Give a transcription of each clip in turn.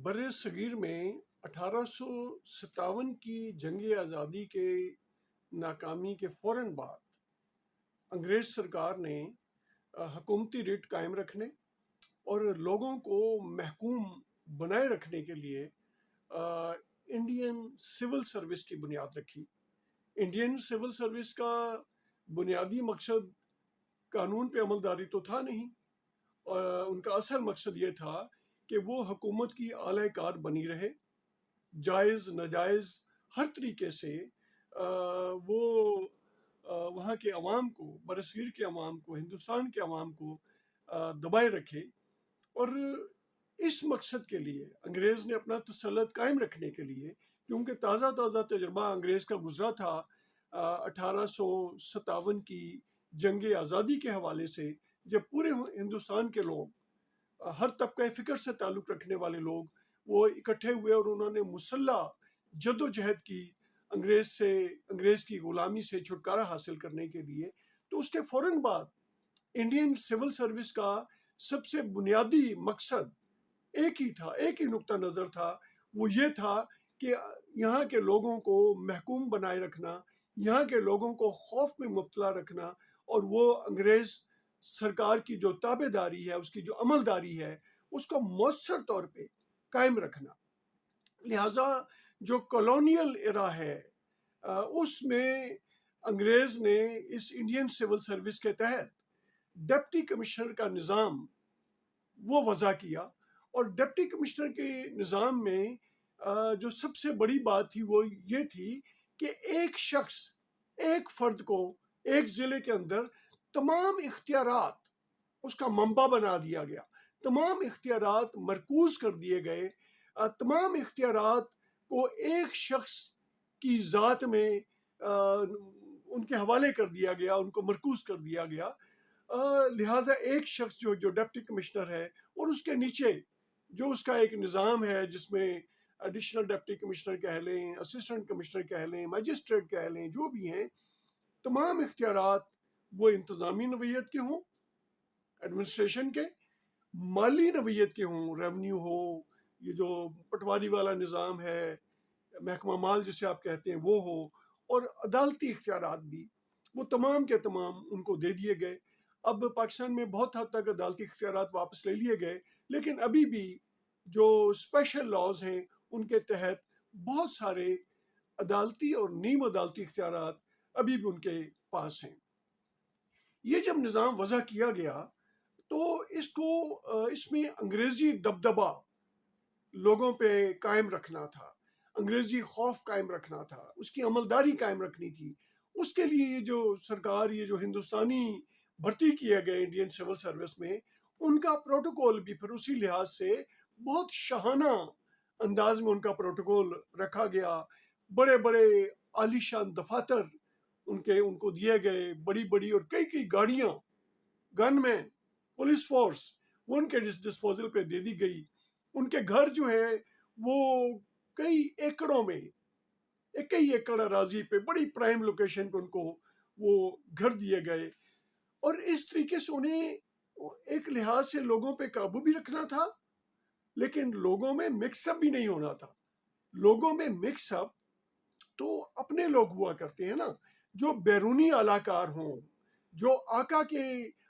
بر صغیر میں 1857 کی جنگ آزادی کے ناکامی کے فوراً بعد انگریز سرکار نے حکومتی ریٹ قائم رکھنے اور لوگوں کو محکوم بنائے رکھنے کے لیے انڈین سول سروس کی بنیاد رکھی۔ انڈین سول سروس کا بنیادی مقصد قانون پہ عمل داری تو تھا نہیں، اور ان کا اصل مقصد یہ تھا کہ وہ حکومت کی اعلی کار بنی رہے، جائز ناجائز ہر طریقے سے وہ وہاں کے عوام کو، برصغیر کے عوام کو، ہندوستان کے عوام کو دبائے رکھے۔ اور اس مقصد کے لیے انگریز نے اپنا تسلط قائم رکھنے کے لیے، کیونکہ تازہ تجربہ انگریز کا گزرا تھا 1857 کی جنگ آزادی کے حوالے سے، جب پورے ہندوستان کے لوگ، ہر طبقہ فکر سے تعلق رکھنے والے لوگ، وہ اکٹھے ہوئے اور انہوں نے مسلح جد و جہد کی انگریز کی غلامی سے چھٹکارا حاصل کرنے کے لیے۔ تو اس کے فوراً بعد انڈین سول سروس کا سب سے بنیادی مقصد ایک ہی تھا، ایک ہی نقطہ نظر تھا، وہ یہ تھا کہ یہاں کے لوگوں کو محکوم بنائے رکھنا، یہاں کے لوگوں کو خوف میں مبتلا رکھنا، اور وہ انگریز سرکار کی جو تابع داری ہے، اس کی جو عمل داری ہے، اس کو مؤثر طور پہ قائم رکھنا۔ لہٰذا جو کالونیل ایرا ہے، اس میں انگریز نے اس انڈین سول سروس کے تحت ڈپٹی کمشنر کا نظام وہ وضع کیا۔ اور ڈپٹی کمشنر کے نظام میں جو سب سے بڑی بات تھی وہ یہ تھی کہ ایک شخص، ایک فرد کو ایک ضلع کے اندر تمام اختیارات اس کا منبع بنا دیا گیا، تمام اختیارات مرکوز کر دیے گئے، تمام اختیارات کو ایک شخص کی ذات میں ان کے حوالے کر دیا گیا، ان کو مرکوز کر دیا گیا۔ لہٰذا ایک شخص جو ڈپٹی کمشنر ہے، اور اس کے نیچے جو اس کا ایک نظام ہے جس میں ایڈیشنل ڈپٹی کمشنر کہہ لیں، اسسٹنٹ کمشنر کہہ لیں، مجسٹریٹ کہہ لیں، جو بھی ہیں، تمام اختیارات وہ انتظامی نوعیت کے ہوں، ایڈمنسٹریشن کے، مالی نوعیت کے ہوں، ریونیو ہو، یہ جو پٹواری والا نظام ہے، محکمہ مال جسے آپ کہتے ہیں وہ ہو، اور عدالتی اختیارات بھی، وہ تمام کے تمام ان کو دے دیے گئے۔ اب پاکستان میں بہت حد تک عدالتی اختیارات واپس لے لیے گئے، لیکن ابھی بھی جو اسپیشل لاز ہیں ان کے تحت بہت سارے عدالتی اور نیم عدالتی اختیارات ابھی بھی ان کے پاس ہیں۔ یہ جب نظام وضع کیا گیا تو اس میں انگریزی دبدبہ لوگوں پہ قائم رکھنا تھا، انگریزی خوف قائم رکھنا تھا، اس کی عملداری قائم رکھنی تھی۔ اس کے لیے یہ جو سرکار، یہ جو ہندوستانی بھرتی کیے گئے انڈین سول سروس میں، ان کا پروٹوکول بھی پھر اسی لحاظ سے بہت شاہانہ انداز میں ان کا پروٹوکول رکھا گیا۔ بڑے بڑے عالیشان دفاتر ان کو دیے گئے، بڑی بڑی اور کئی گاڑیاں، گن مین، پولیس فورس، وہ ان کے ڈسپوزل پہ دے دی گئی۔ ان کے گھر جو ہے وہ کئی ایکڑ اراضی پہ، بڑی پرائم لوکیشن پہ ان کو وہ گھر دیے گئے۔ اور اس طریقے سے انہیں ایک لحاظ سے لوگوں پہ قابو بھی رکھنا تھا، لیکن لوگوں میں مکس اپ بھی نہیں ہونا تھا۔ لوگوں میں مکس اپ تو اپنے لوگ ہوا کرتے ہیں نا، جو بیرونی اعلی کار ہوں، جو آقا کے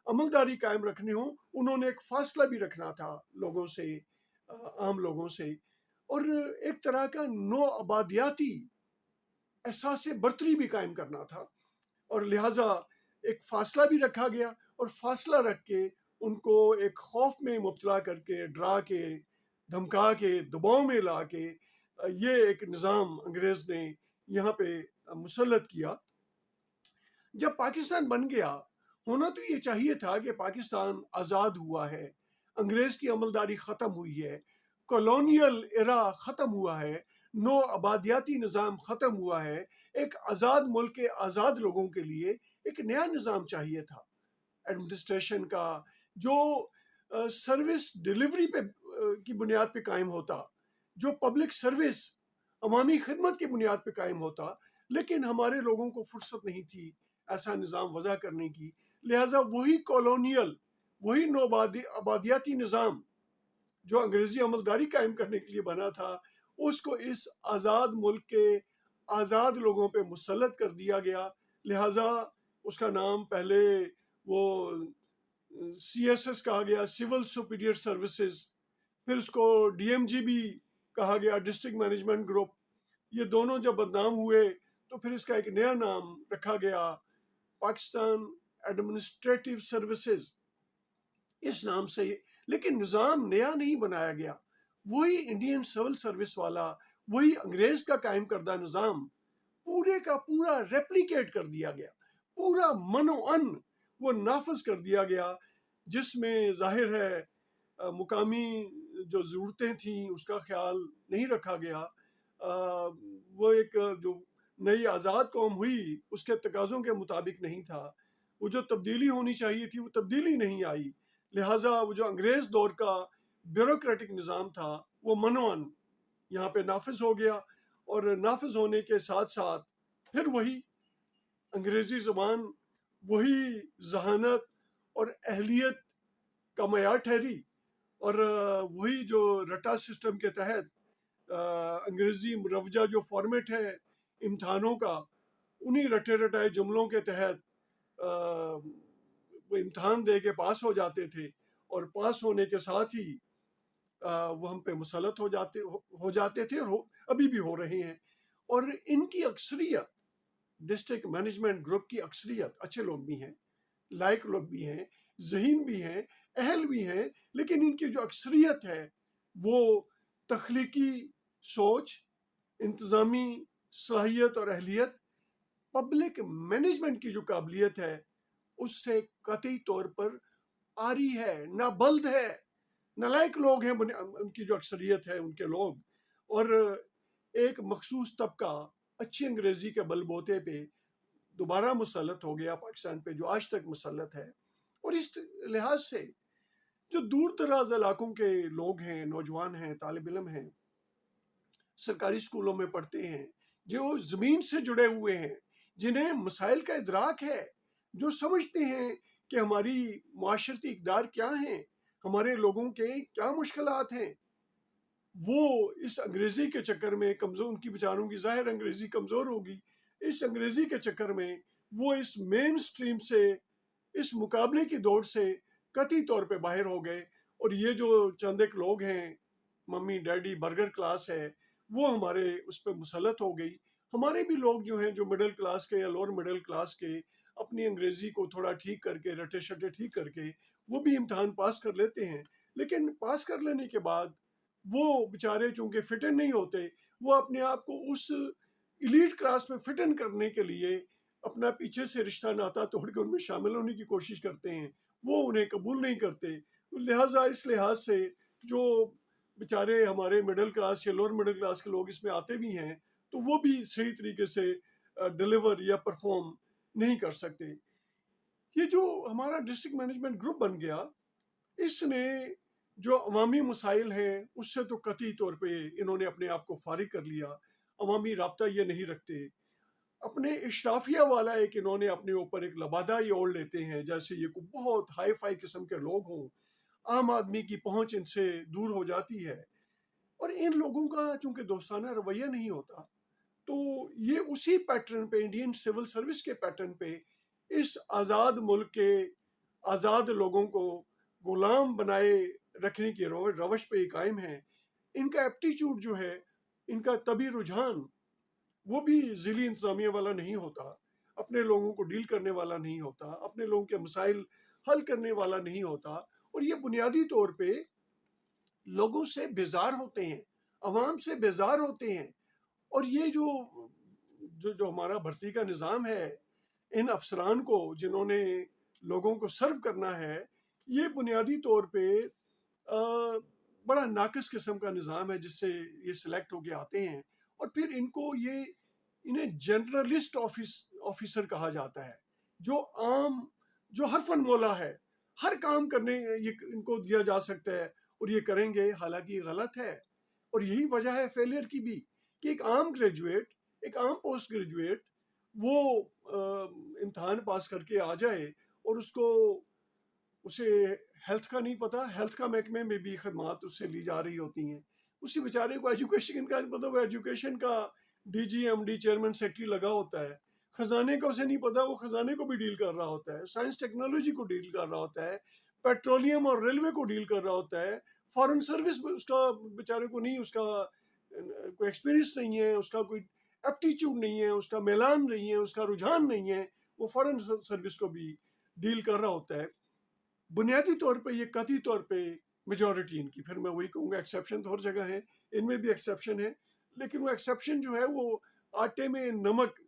عملداری قائم رکھنے ہوں، انہوں نے ایک فاصلہ بھی رکھنا تھا لوگوں سے، عام لوگوں سے، اور ایک طرح کا نو آبادیاتی احساس برتری بھی قائم کرنا تھا۔ اور لہٰذا ایک فاصلہ بھی رکھا گیا، اور فاصلہ رکھ کے ان کو ایک خوف میں مبتلا کر کے، ڈرا کے، دھمکا کے، دباؤ میں لا کے یہ ایک نظام انگریز نے یہاں پہ مسلط کیا۔ جب پاکستان بن گیا، ہونا تو یہ چاہیے تھا کہ پاکستان آزاد ہوا ہے، انگریز کی عملداری ختم ہوئی ہے، کالونیل ایرا ختم ہوا ہے، نو آبادیاتی نظام ختم ہوا ہے، ایک آزاد ملک کے آزاد لوگوں کے لیے ایک نیا نظام چاہیے تھا ایڈمنسٹریشن کا، جو سروس ڈیلیوری کی بنیاد پہ قائم ہوتا، جو پبلک سروس، عوامی خدمت کی بنیاد پہ قائم ہوتا۔ لیکن ہمارے لوگوں کو فرصت نہیں تھی ایسا نظام وضع کرنے کی، لہٰذا وہی کالونیل، وہی نو آبادیاتی نظام جو انگریزی عملداری قائم کرنے کے لیے بنا تھا، اس کو اس آزاد ملک کے آزاد لوگوں پہ مسلط کر دیا گیا. لہٰذا اس کا نام پہلے وہ CSS کہا گیا، سول سپیریئر سروسز، پھر اس کو DMG بھی کہا گیا، ڈسٹرکٹ مینجمنٹ گروپ. یہ دونوں جب بدنام ہوئے تو پھر اس کا ایک نیا نام رکھا گیا، پاکستان ایڈمنسٹریٹو سروسز، اس نام سے. لیکن نظام نیا نہیں بنایا گیا، وہی انڈین سول سروس والا، وہی انگریز کا قائم کردہ نظام پورے کا پورا ریپلیکیٹ کر دیا گیا، پورا منو ان وہ نافذ کر دیا گیا، جس میں ظاہر ہے مقامی جو ضرورتیں تھیں اس کا خیال نہیں رکھا گیا. وہ ایک جو نئی آزاد قوم ہوئی اس کے تقاضوں کے مطابق نہیں تھا، وہ جو تبدیلی ہونی چاہیے تھی وہ تبدیلی نہیں آئی. لہٰذا وہ جو انگریز دور کا بیوروکریٹک نظام تھا وہ منوان یہاں پہ نافذ ہو گیا، اور نافذ ہونے کے ساتھ ساتھ پھر وہی انگریزی زبان وہی ذہانت اور اہلیت کا معیار ٹھہری، اور وہی جو رٹا سسٹم کے تحت انگریزی مروجہ جو فارمیٹ ہے امتحانوں کا، انہی رٹے رٹائے جملوں کے تحت وہ امتحان دے کے پاس ہو جاتے تھے، اور پاس ہونے کے ساتھ ہی وہ ہم پہ مسلط ہو جاتے تھے، اور ابھی بھی ہو رہے ہیں. اور ان کی اکثریت، ڈسٹرکٹ مینجمنٹ گروپ کی اکثریت اچھے لوگ بھی ہیں، لائق لوگ بھی ہیں، ذہین بھی ہیں، اہل بھی ہیں، لیکن ان کی جو اکثریت ہے وہ تخلیقی سوچ، انتظامی صلاحیت اور اہلیت، پبلک مینجمنٹ کی جو قابلیت ہے اس سے قطعی طور پر آری ہے، نابلد ہے، نالائق لوگ ہیں ان کی جو اکثریت ہے، ان کے لوگ. اور ایک مخصوص طبقہ اچھی انگریزی کے بل بوتے پہ دوبارہ مسلط ہو گیا پاکستان پہ، جو آج تک مسلط ہے. اور اس لحاظ سے جو دور دراز علاقوں کے لوگ ہیں، نوجوان ہیں، طالب علم ہیں، سرکاری اسکولوں میں پڑھتے ہیں، جو زمین سے جڑے ہوئے ہیں، جنہیں مسائل کا ادراک ہے، جو سمجھتے ہیں کہ ہماری معاشرتی اقدار کیا ہیں، ہمارے لوگوں کے کیا مشکلات ہیں، وہ اس انگریزی کے چکر میں کمزور، ان کی بیچاروں کی ظاہر انگریزی کمزور ہوگی، اس انگریزی کے چکر میں وہ اس مین سٹریم سے، اس مقابلے کی دوڑ سے قطعی طور پہ باہر ہو گئے. اور یہ جو چند ایک لوگ ہیں، ممی ڈیڈی برگر کلاس ہے، وہ ہمارے اس پہ مسلط ہو گئی. ہمارے بھی لوگ جو ہیں، جو مڈل کلاس کے یا لوور مڈل کلاس کے، اپنی انگریزی کو تھوڑا ٹھیک کر کے، رٹے شٹے ٹھیک کر کے وہ بھی امتحان پاس کر لیتے ہیں. لیکن پاس کر لینے کے بعد وہ بیچارے چونکہ فٹ ان نہیں ہوتے، وہ اپنے آپ کو اس ایلیٹ کلاس میں فٹ ان کرنے کے لیے اپنا پیچھے سے رشتہ ناتا توڑ کے ان میں شامل ہونے کی کوشش کرتے ہیں، وہ انہیں قبول نہیں کرتے. لہٰذا اس لحاظ سے جو بیچارے ہمارے مڈل کلاس یا لوور مڈل کلاس کے لوگ اس میں آتے بھی ہیں تو وہ بھی صحیح طریقے سے ڈیلیور یا پرفارم نہیں کر سکتے. یہ جو ہمارا ڈسٹرکٹ مینجمنٹ گروپ بن گیا، اس نے جو عوامی مسائل ہیں اس سے تو قطعی طور پہ انہوں نے اپنے آپ کو فارغ کر لیا. عوامی رابطہ یہ نہیں رکھتے، اپنے اشرافیہ والا ایک انہوں نے اپنے اوپر ایک لبادہ یہ اوڑھ لیتے ہیں، جیسے یہ کوئی بہت ہائی فائی قسم کے لوگ ہوں، عام آدمی کی پہنچ ان سے دور ہو جاتی ہے. اور ان لوگوں کا چونکہ دوستانہ رویہ نہیں ہوتا، تو یہ اسی پیٹرن پہ، انڈین سول سروس کے پیٹرن پہ، اس آزاد ملک کے آزاد لوگوں کو غلام بنائے رکھنے کی روش پہ ہی قائم ہیں. ان کا ایپٹیچیوڈ جو ہے، ان کا طبعی رجحان، وہ بھی ذیلی انتظامیہ والا نہیں ہوتا، اپنے لوگوں کو ڈیل کرنے والا نہیں ہوتا، اپنے لوگوں کے مسائل حل کرنے والا نہیں ہوتا. اور یہ بنیادی طور پہ لوگوں سے بیزار ہوتے ہیں، عوام سے بیزار ہوتے ہیں. اور یہ جو ہمارا بھرتی کا نظام ہے، ان افسران کو جنہوں نے لوگوں کو سرو کرنا ہے، یہ بنیادی طور پہ بڑا ناقص قسم کا نظام ہے جس سے یہ سلیکٹ ہو کے آتے ہیں. اور پھر انہیں جنرلسٹ آفیسر کہا جاتا ہے، جو عام، جو ہر فن مولا ہے، ہر کام کرنے یہ ان کو دیا جا سکتا ہے اور یہ کریں گے، حالانکہ یہ غلط ہے. اور یہی وجہ ہے فیلئر کی بھی، کہ ایک عام گریجویٹ، ایک عام پوسٹ گریجویٹ وہ امتحان پاس کر کے آ جائے اور اسے ہیلتھ کا نہیں پتا، ہیلتھ کا محکمے میں بھی خدمات اس سے لی جا رہی ہوتی ہیں. اسی بیچارے کو ایجوکیشن کا نہیں پتا، وہ ایجوکیشن کا D G M D chairman secretary لگا ہوتا ہے. خزانے کا اسے نہیں پتا، وہ خزانے کو بھی ڈیل کر رہا ہوتا ہے، سائنس ٹیکنالوجی کو ڈیل کر رہا ہوتا ہے، پیٹرولیم اور ریلوے کو ڈیل کر رہا ہوتا ہے. فارن سروس اس کا بیچارے کو نہیں، اس کا کوئی ایکسپیرینس نہیں ہے، اس کا کوئی ایپٹیچیوڈ نہیں ہے، اس کا میلان نہیں ہے، اس کا رجحان نہیں ہے. وہ فارن سروس کو بھی ڈیل کر رہا ہوتا ہے. بنیادی طور پہ یہ قطعی طور پہ میجورٹی ان کی، پھر میں وہی کہوں گا ایکسیپشن تو ہر جگہ ہے، ان میں بھی ایکسیپشن ہے، لیکن وہ ایکسیپشن جو ہے وہ آٹے میں نمک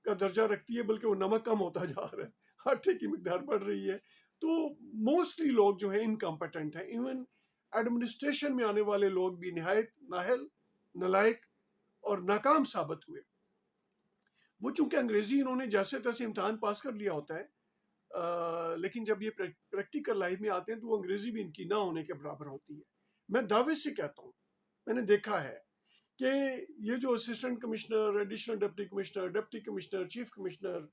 کا درجہ رکھتی ہے، بلکہ وہ نمک کم ہوتا جا رہا ہے، آٹے کی مقدار بڑھ رہی ہے. تو موسٹلی لوگ جو ہیں انکمپیٹنٹ ہیں. ایون ایڈمنسٹریشن میں آنے والے لوگ بھی نہایت نااہل، نالائق اور ناکام ثابت ہوئے. وہ چونکہ انگریزی انہوں نے جیسے تیسے امتحان پاس کر لیا ہوتا ہے، لیکن جب یہ پریکٹیکل لائف میں آتے ہیں تو وہ انگریزی بھی ان کی نہ ہونے کے برابر ہوتی ہے. میں دعوے سے کہتا ہوں، میں نے دیکھا ہے کہ یہ جو assistant commissioner, additional deputy commissioner, deputy commissioner, chief commissioner,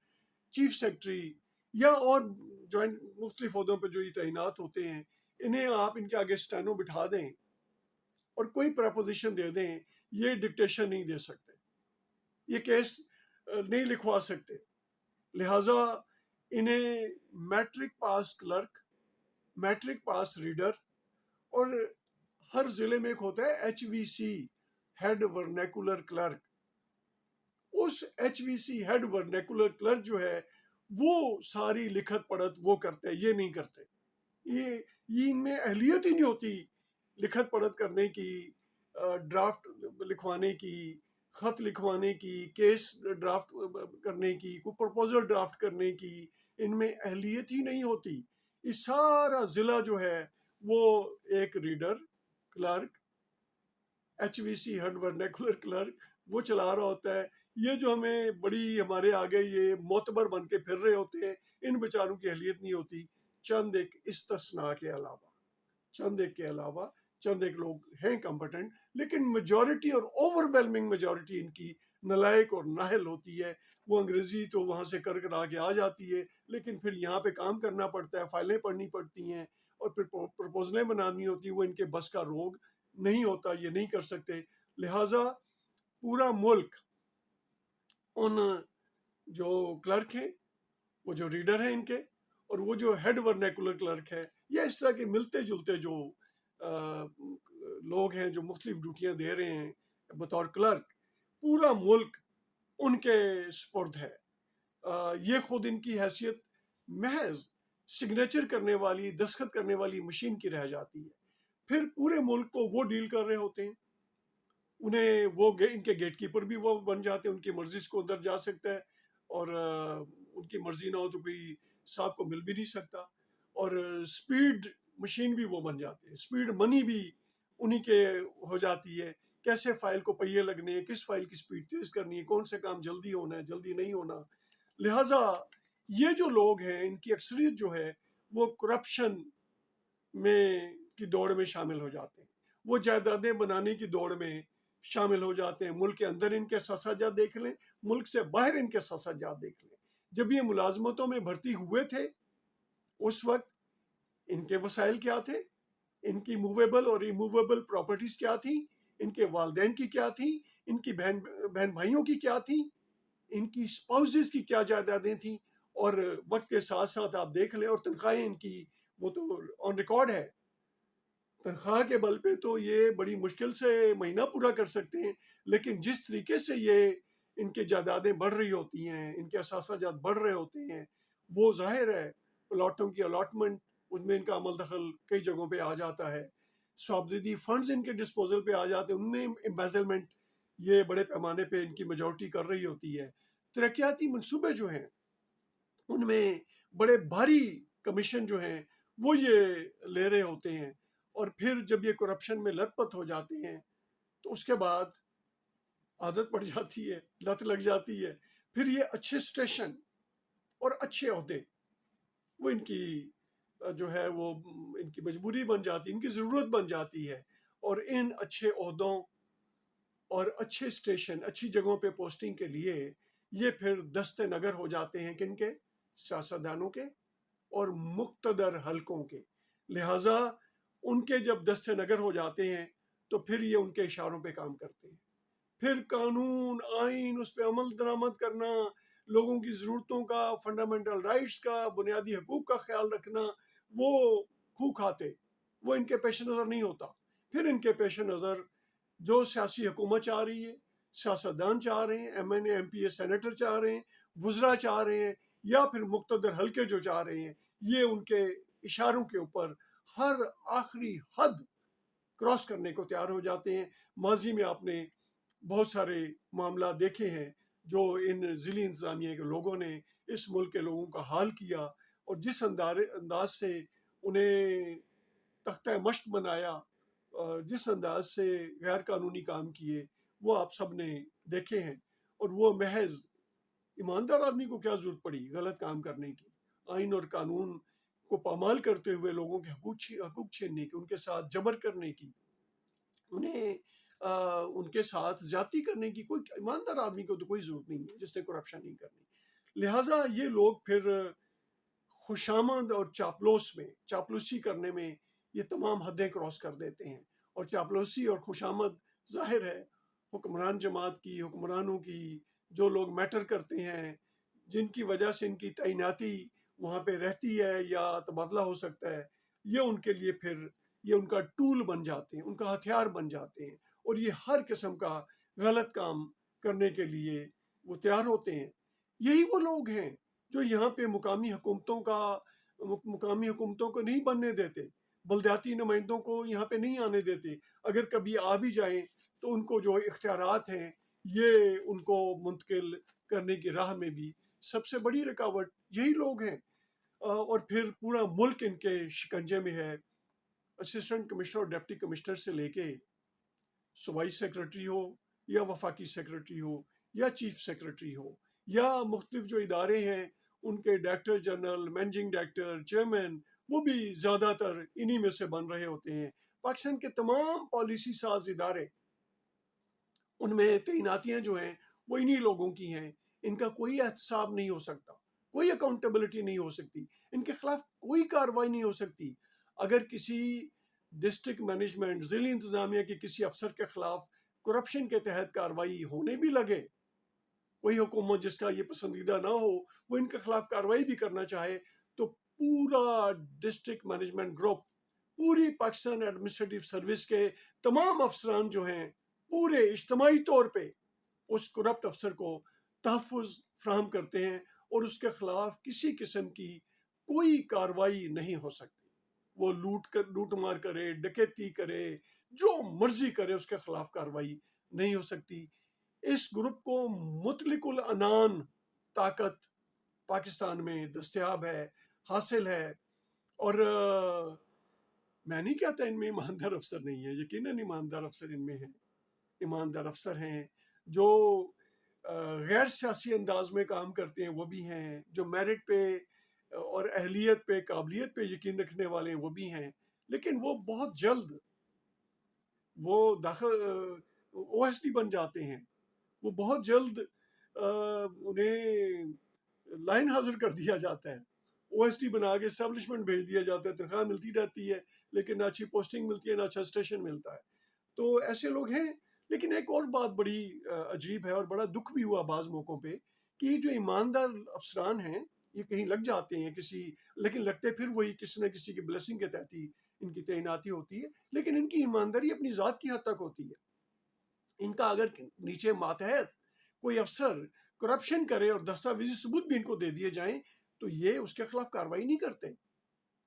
chief secretary یا اور جوائنٹ مختلف عہدوں پہ جو یہ تعینات ہوتے ہیں، انہیں آپ ان کے آگے اسٹینو بٹھا دیں اور کوئی پریپوزیشن دے دیں، یہ ڈکٹیشن نہیں دے سکتے، یہ کیس نہیں لکھوا سکتے. لہٰذا انہیں matric pass clerk, matric pass reader, اور ہر ضلع میں ایک ہوتا ہے H V C, head vernacular clerk. اس H V C head vernacular clerk جو ہے وہ ساری لکھت پڑھت وہ کرتے ہیں، یہ نہیں کرتے. یہ ان میں اہلیت ہی نہیں ہوتی لکھت پڑھت کرنے کی، ڈرافٹ لکھوانے کی، خط لکھوانے کی، کیس ڈرافٹ کرنے کی، کوئی پروپوزل ڈرافٹ کرنے کی، ان میں اہلیت ہی نہیں ہوتی. یہ سارا ضلع جو ہے وہ ایک reader, clerk, H V C head vernacular clerk وہ چلا رہا ہوتا ہے. یہ جو ہمیں بڑی ہمارے آگے یہ معتبر بن کے پھر رہے ہوتے ہیں، ان بیچاروں کی اہلیت نہیں ہوتی. چند ایک استثناء کے علاوہ، چند ایک لوگ ہیں کمپٹنٹ، لیکن میجورٹی اور اوور ویلمنگ میجورٹی ان کی نالائق اور نااہل ہوتی ہے. وہ انگریزی تو وہاں سے کر کر آگے آ جاتی ہے، لیکن پھر یہاں پہ کام کرنا پڑتا ہے، فائلیں پڑھنی پڑتی ہیں، اور پھر پرپوزلیں بنانی ہوتی ہیں. وہ ان کے بس کا روگ نہیں ہوتا، یہ نہیں کر سکتے. لہٰذا پورا ملک ان جو کلرک ہیں، وہ جو ریڈر ہیں ان کے، اور وہ جو ہیڈ ورنیکولر کلرک ہے، یا اس طرح کے ملتے جلتے جو لوگ ہیں جو مختلف ڈیوٹیاں دے رہے ہیں بطور کلرک، پورا ملک ان کے سپرد ہے. یہ خود ان کی حیثیت محض سگنیچر کرنے والی، دستخط کرنے والی مشین کی رہ جاتی ہے. پھر پورے ملک کو وہ ڈیل کر رہے ہوتے ہیں. انہیں وہ ان کے گیٹ کیپر بھی وہ بن جاتے ہیں، ان کی مرضی سے کو اندر جا سکتا ہے، اور ان کی مرضی نہ ہو تو کوئی صاحب کو مل بھی نہیں سکتا. اور سپیڈ مشین بھی وہ بن جاتے ہیں، سپیڈ منی بھی انہی کے ہو جاتی ہے. کیسے فائل کو پہیے لگنے ہیں، کس فائل کی سپیڈ تیز کرنی ہے، کون سے کام جلدی ہونا ہے، جلدی نہیں ہونا. لہٰذا یہ جو لوگ ہیں ان کی اکثریت جو ہے وہ کرپشن میں کی دوڑ میں شامل ہو جاتے ہیں، وہ جائیدادیں بنانے کی دوڑ میں شامل ہو جاتے ہیں. ملک کے اندر ان کے سساجات دیکھ لیں، ملک سے باہر ان کے سساجات دیکھ لیں. جب یہ ملازمتوں میں بھرتی ہوئے تھے اس وقت ان کے وسائل کیا تھے، ان کی موویبل اور ایموویبل پراپرٹیز کیا تھیں، ان کے والدین کی کیا تھیں، ان کی بہن بھائیوں کی کیا تھیں، ان کی اسپاؤزز کی کیا جائیدادیں تھیں. اور وقت کے ساتھ ساتھ آپ دیکھ لیں، اور تنخواہیں ان کی وہ تو آن ریکارڈ ہے. تنخواہ کے بل پہ تو یہ بڑی مشکل سے مہینہ پورا کر سکتے ہیں، لیکن جس طریقے سے یہ ان کی جائیدادیں بڑھ رہی ہوتی ہیں، ان کے اثاثہ جات بڑھ رہے ہوتے ہیں، وہ ظاہر ہے پلاٹوں کی الاٹمنٹ ان میں ان کا عمل دخل کئی جگہوں پہ آ جاتا ہے. صوابدیدی فنڈز ان کے ڈسپوزل پہ آ جاتے ہیں، ان میں امبیزلمنٹ یہ بڑے پیمانے پہ ان کی میجورٹی کر رہی ہوتی ہے. ترقیاتی منصوبے جو ہیں ان میں بڑے بھاری کمیشن جو ہیں وہ یہ لے رہے ہوتے ہیں. اور پھر جب یہ کرپشن میں لت پت ہو جاتے ہیں تو اس کے بعد عادت پڑ جاتی ہے، لت لگ جاتی ہے. پھر یہ اچھے اسٹیشن اور اچھے عہدے وہ ان کی جو ہے وہ ان کی مجبوری بن جاتی ہے، ان کی ضرورت بن جاتی ہے. اور ان اچھے عہدوں اور اچھے اسٹیشن، اچھی جگہوں پہ پوسٹنگ کے لیے یہ پھر دست نگر ہو جاتے ہیں کن کے؟ سیاستدانوں کے اور مقتدر حلقوں کے. لہٰذا ان کے جب دست نگر ہو جاتے ہیں تو پھر یہ ان کے اشاروں پہ کام کرتے ہیں. پھر قانون آئین اس پہ عمل درآمد کرنا، لوگوں کی ضرورتوں کا، فنڈامنٹل رائٹس کا، بنیادی حقوق کا خیال رکھنا، وہ کھو کھاتے، وہ ان کے پیش نظر نہیں ہوتا. پھر ان کے پیش نظر جو سیاسی حکومت چاہ رہی ہے، سیاستدان چاہ رہے ہیں، M N A M P A senator چاہ رہے ہیں، وزراء چاہ رہے ہیں، یا پھر مقتدر حلقے جو چاہ رہے ہیں، یہ ان کے اشاروں کے اوپر ہر آخری حد کراس کرنے کو تیار ہو جاتے ہیں. ماضی میں آپ نے بہت سارے معاملات دیکھے ہیں جو ان ضلعی انتظامیہ کے لوگوں نے اس ملک کے لوگوں کا حال کیا، اور جس انداز سے انہیں تختہ مشق بنایا، جس انداز سے غیر قانونی کام کیے، وہ آپ سب نے دیکھے ہیں. اور وہ محض ایماندار آدمی کو کیا ضرورت پڑی غلط کام کرنے کی، آئین اور قانون کو پامال کرتے ہوئے لوگوں کے حقوق چھیننے کی، ان کے ساتھ جبر کرنے کی، انہیں ان کے ساتھ زیادتی کرنے کی. کوئی ایماندار آدمی کو تو کوئی ضرورت نہیں ہے جس نے کرپشن نہیں کرنی. لہٰذا یہ لوگ پھر خوشامد اور چاپلوسی کرنے میں یہ تمام حدیں کراس کر دیتے ہیں. اور چاپلوسی اور خوشامد ظاہر ہے حکمران جماعت کی، حکمرانوں کی، جو لوگ میٹر کرتے ہیں، جن کی وجہ سے ان کی تعیناتی وہاں پہ رہتی ہے یا تبادلہ ہو سکتا ہے، یہ ان کے لیے پھر یہ ان کا ٹول بن جاتے ہیں، ان کا ہتھیار بن جاتے ہیں، اور یہ ہر قسم کا غلط کام کرنے کے لیے وہ تیار ہوتے ہیں. یہی وہ لوگ ہیں جو یہاں پہ مقامی حکومتوں کو نہیں بننے دیتے، بلدیاتی نمائندوں کو یہاں پہ نہیں آنے دیتے. اگر کبھی آ بھی جائیں تو ان کو جو اختیارات ہیں یہ ان کو منتقل کرنے کی راہ میں بھی سب سے بڑی رکاوٹ یہی لوگ ہیں. اور پھر پورا ملک ان کے شکنجے میں ہے. اسسٹنٹ کمشنر اور ڈپٹی کمشنر سے لے کے صوبائی سیکرٹری ہو یا وفاقی سیکرٹری ہو یا چیف سیکرٹری ہو، یا مختلف جو ادارے ہیں ان کے director general, managing director, chairman, وہ بھی زیادہ تر انہی میں سے بن رہے ہوتے ہیں. پاکستان کے تمام پالیسی ساز ادارے، ان میں تعیناتیاں جو ہیں وہ انہی لوگوں کی ہیں. ان کا کوئی احتساب نہیں ہو سکتا، کوئی اکاؤنٹیبلٹی نہیں ہو سکتی، ان کے خلاف کوئی کارروائی نہیں ہو سکتی. اگر کسی ڈسٹرکٹ مینجمنٹ، ضلعی انتظامیہ کے کسی افسر کے خلاف کرپشن کے تحت کارروائی ہونے بھی لگے، کوئی حکومت جس کا یہ پسندیدہ نہ ہو وہ ان کے خلاف کارروائی بھی کرنا چاہے، تو پورا ڈسٹرکٹ مینجمنٹ گروپ، پوری پاکستان ایڈمنسٹریٹو سروس کے تمام افسران جو ہیں پورے اجتماعی طور پہ اس کرپٹ افسر کو تحفظ فراہم کرتے ہیں، اور اس کے خلاف کسی قسم کی کوئی کارروائی نہیں ہو سکتی. وہ لوٹ مار کرے، ڈکیتی کرے، جو مرضی کرے، اس کے خلاف کارروائی نہیں ہو سکتی. اس گروپ کو مطلق العنان طاقت پاکستان میں دستیاب ہے، حاصل ہے. اور میں نہیں کہتا ان میں ایماندار افسر نہیں ہے، یقیناً ایماندار افسر ان میں ہیں. ایماندار افسر ہیں جو غیر سیاسی انداز میں کام کرتے ہیں، وہ بھی ہیں جو میرٹ پہ اور اہلیت پہ، قابلیت پہ یقین رکھنے والے ہیں، وہ بھی ہیں. لیکن وہ بہت جلد وہ داخل او ایس ڈی بن جاتے ہیں. وہ بہت جلد انہیں لائن حاضر کر دیا جاتا ہے، او ایس ڈی بنا کے اسٹیبلشمنٹ بھیج دیا جاتا ہے. تنخواہ ملتی رہتی ہے لیکن نہ اچھی پوسٹنگ ملتی ہے، نہ اچھا اسٹیشن ملتا ہے. تو ایسے لوگ ہیں. لیکن ایک اور بات بڑی عجیب ہے، اور بڑا دکھ بھی ہوا بعض موقعوں پہ، کہ یہ جو ایماندار افسران ہیں یہ کہیں لگ جاتے ہیں کسی، لیکن لگتے پھر وہی کسی نہ کسی کی بلیسنگ کے تحت ہی ان کی تعیناتی ہوتی ہے. لیکن ان کی ایمانداری اپنی ذات کی حد تک ہوتی ہے. ان کا اگر نیچے ماتحت کوئی افسر کرپشن کرے اور دستاویزی ثبوت بھی ان کو دے دیے جائیں تو یہ اس کے خلاف کارروائی نہیں کرتے،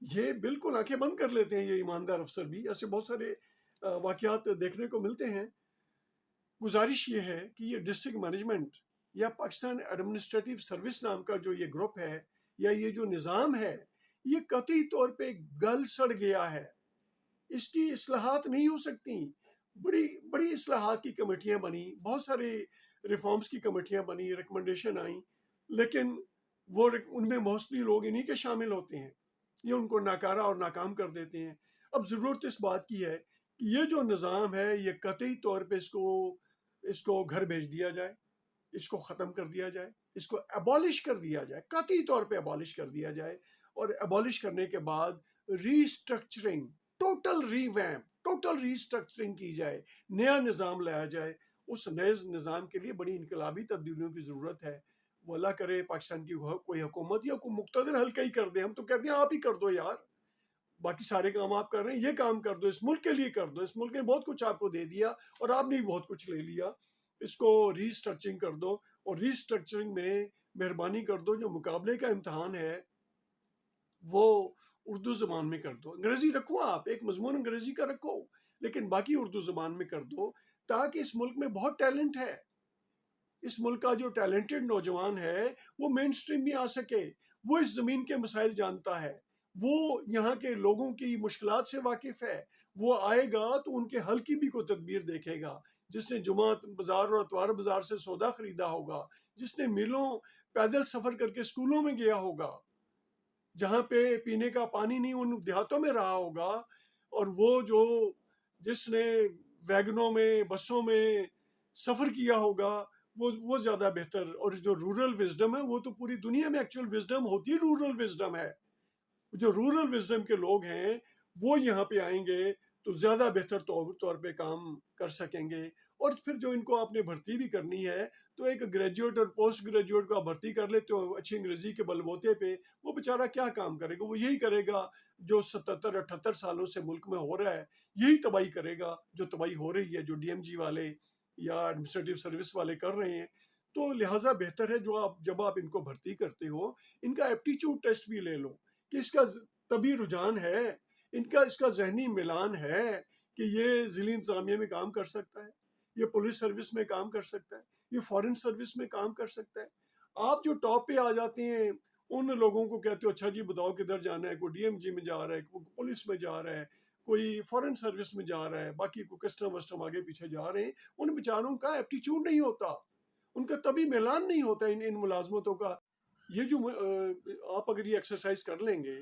یہ بالکل آنکھیں بند کر لیتے ہیں. یہ ایماندار افسر بھی، ایسے بہت سارے واقعات دیکھنے کو ملتے ہیں. گزارش یہ ہے کہ یہ ڈسٹرکٹ مینجمنٹ یا پاکستان ایڈمنسٹریٹو سروس نام کا جو یہ گروپ ہے یا یہ جو نظام ہے، یہ قطعی طور پہ گل سڑ گیا ہے. اس کی اصلاحات نہیں ہو سکتی. بڑی بڑی اصلاحات کی کمیٹیاں بنی، بہت سارے ریفارمز کی کمیٹیاں بنی، ریکمنڈیشن آئیں، لیکن وہ ان میں موسٹلی لوگ انہی کے شامل ہوتے ہیں. یہ ان کو ناکارہ اور ناکام کر دیتے ہیں. اب ضرورت اس بات کی ہے کہ یہ جو نظام ہے یہ قطعی طور پہ اس کو گھر بھیج دیا جائے، اس کو ختم کر دیا جائے، اس کو ابالش کر دیا جائے، قطعی طور پہ ابالش کر دیا جائے. اور ابالش کرنے کے بعد ریسٹرکچرنگ، ٹوٹل ریسٹرکچرنگ کی جائے، نیا نظام لایا جائے. اس نئے نظام کے لیے بڑی انقلابی تبدیلیوں کی ضرورت ہے. وہ اللہ کرے پاکستان کی کوئی حکومت یا کوئی مقتدر حلقہ ہی کر دے. ہم تو کہتے ہیں آپ ہی کر دو یار، باقی سارے کام آپ کر رہے ہیں، یہ کام کر دو، اس ملک کے لیے کر دو. اس ملک نے بہت کچھ آپ کو دے دیا اور آپ نے بھی بہت کچھ لے لیا. اس کو ریسٹرکچرنگ کر دو، اور ریسٹرکچرنگ میں مہربانی کر دو جو مقابلے کا امتحان ہے وہ اردو زبان میں کر دو. انگریزی رکھو، آپ ایک مضمون انگریزی کا رکھو، لیکن باقی اردو زبان میں کر دو، تاکہ اس ملک میں بہت ٹیلنٹ ہے. اس ملک کا جو ٹیلنٹڈ نوجوان ہے وہ مین سٹریم میں آ سکے. وہ اس زمین کے مسائل جانتا ہے، وہ یہاں کے لوگوں کی مشکلات سے واقف ہے. وہ آئے گا تو ان کے حل کی بھی کوئی تدبیر دیکھے گا. جس نے جمعہ بازار اور اتوار بازار سے سودا خریدا ہوگا، جس نے میلوں پیدل سفر کر کے اسکولوں میں گیا ہوگا، جہاں پہ پینے کا پانی نہیں ان دیہاتوں میں رہا ہوگا، اور وہ جو جس نے ویگنوں میں بسوں میں سفر کیا ہوگا، وہ زیادہ بہتر. اور جو رورل وزڈم ہے وہ تو پوری دنیا میں ایکچوئل وزڈم ہوتی ہے، رورل وزڈم ہے. جو رورل وزڈم کے لوگ ہیں وہ یہاں پہ آئیں گے تو زیادہ بہتر طور پہ کام کر سکیں گے. اور پھر جو ان کو آپ نے بھرتی بھی کرنی ہے تو ایک گریجویٹ اور پوسٹ گریجویٹ کو آپ بھرتی کر لیتے ہو اچھی انگریزی کے بل بوتے پہ، وہ بیچارہ کیا کام کرے گا؟ وہ یہی کرے گا جو 77-78 سالوں سے ملک میں ہو رہا ہے، یہی تباہی کرے گا جو تباہی ہو رہی ہے، جو ڈی ایم جی والے یا ایڈمنسٹریٹو سروس والے کر رہے ہیں. تو لہٰذا بہتر ہے جب آپ ان کو بھرتی کرتے ہو ان کا ایپٹیچیوڈ ٹیسٹ بھی لے لو کہ اس کا طبی رجحان ہے، اس کا ذہنی میلان ہے کہ یہ ضلعی انتظامیہ میں کام کر سکتا ہے، یہ پولیس سروس میں کام کر سکتا ہے، یہ فورن سروس میں کام کر سکتا ہے. آپ جو ٹاپ پہ آ جاتے ہیں ان لوگوں کو کہتے ہو اچھا جی بتاؤ کدھر جانا ہے، کوئی ڈی ایم جی میں جا رہا ہے، کوئی پولیس میں جا رہا ہے، کوئی فورن سروس میں جا رہا ہے، باقی کوئی کسٹم وسٹم آگے پیچھے جا رہے ہیں. ان بیچاروں کا ایپٹیچیوڈ نہیں ہوتا، ان کا طبی میلان نہیں ہوتا ان ملازمتوں کا. یہ جو آپ اگر یہ ایکسرسائز کر لیں گے،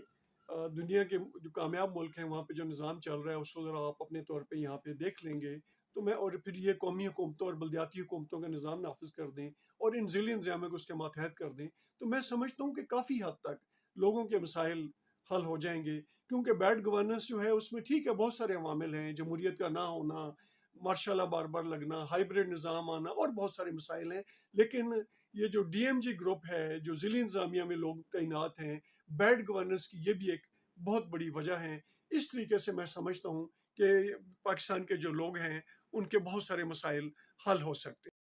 دنیا کے جو کامیاب ملک ہیں وہاں پہ جو نظام چل رہا ہے اس کو ذرا آپ اپنے طور پہ یہاں پہ دیکھ لیں گے تو اور پھر یہ قومی حکومتوں اور بلدیاتی حکومتوں کا نظام نافذ کر دیں اور ان ذیلی انتظامیہ کو اس کے ماتحت کر دیں، تو میں سمجھتا ہوں کہ کافی حد تک لوگوں کے مسائل حل ہو جائیں گے. کیونکہ بیڈ گورننس جو ہے اس میں ٹھیک ہے بہت سارے عوامل ہیں، جمہوریت کا نہ ہونا، مارشل لا بار بار لگنا، ہائیبریڈ نظام آنا اور بہت سارے مسائل ہیں. لیکن یہ جو ڈی ایم جی گروپ ہے، جو ضلعی انتظامیہ میں لوگ تعینات ہیں، بیڈ گورننس کی یہ بھی ایک بہت بڑی وجہ ہے. اس طریقے سے میں سمجھتا ہوں کہ پاکستان کے جو لوگ ہیں ان کے بہت سارے مسائل حل ہو سکتے ہیں.